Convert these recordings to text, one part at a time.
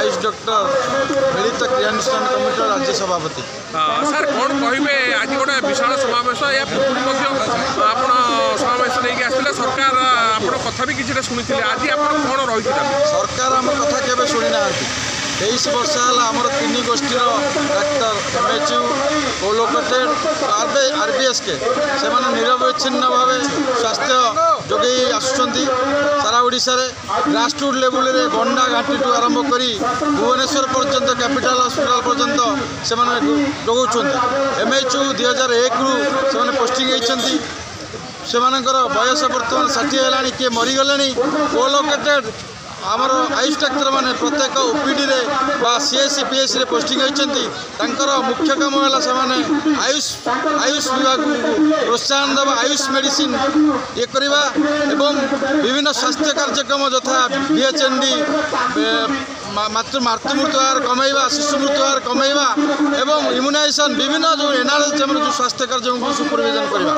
Ayush doctor मिलित क्रियानुष्ठान committee राज्य सभापति। सर कौन कहे आज गोटे विशाल समावेश या पूर्व आप समावेश नहीं आसते सरकार आप कथा भी किसी शुणी आज आप कौन रही सरकार आम कथा केवे शुणी ना 23 वर्ष है आमर 3 गोष्ठीर डाक्तर एमएचयू कोलोकेटेड आरबीएसके से निरवच्छिन्न भाव स्वास्थ्य जोगे आसुँच सारा ओडिशा रे ग्रासरूट लेवल रे बंडा घाटी टू आरंभ करी भुवनेश्वर पर्यंत कैपिटल हॉस्पिटल पर्यंत से जोगाउं। एमएचयू 2001 रु से पोस्टिंग होती से बयस बर्तमान 60 है किए मरीगले। कोलोकेटेड आमर आयुष डाक्तर मैंने प्रत्येक ओपीडी रे बा सीएससी पीएससी रे पोस्टिंग होती मुख्य काम है आयुष विभाग को प्रोत्साहन देवा आयुष मेडिसिन ये करवा एवं विभिन्न स्वास्थ्य कार्यक्रम यथा बीएचएनडी मृत्यु हार कमेवा शिशु मृत्यु हार कमेवा एवं इम्यूनाइजेशन विभिन्न जो एनआरएच जो स्वास्थ्य कार्यक्रम को सुपरविजन करवा।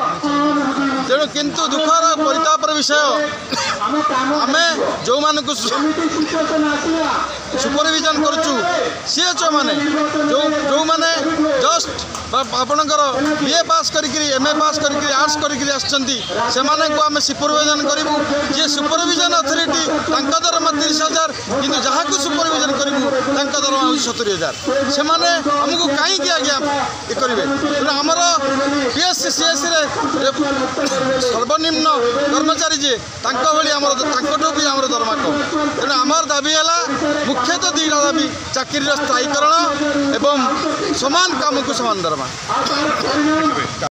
तेणु किंतु दुखर परितापर विषय आम जो मानक सुपरविजन करुचु सीएचओ माने जो माने जस्ट आपणकर बीए पास करी एमए पास करी आर्ट्स करी आम सुपरविजन करूँ जी सुपरविजन अथॉरिटी दरमा 30,000 कि जहाँ को सुपरविजन करूँ दरमा 70,000 से आमको कहीं आज्ञा ये करेंगे। तेना आमर पीएससी सीएससी सर्वनिम्न कर्मचारी जी भी आम दरमा कम। तेणु आमर दाबी है मुख्यतः 2टा दाबी चाकरी स्थायीकरण एवं समान काम को समान दरमा।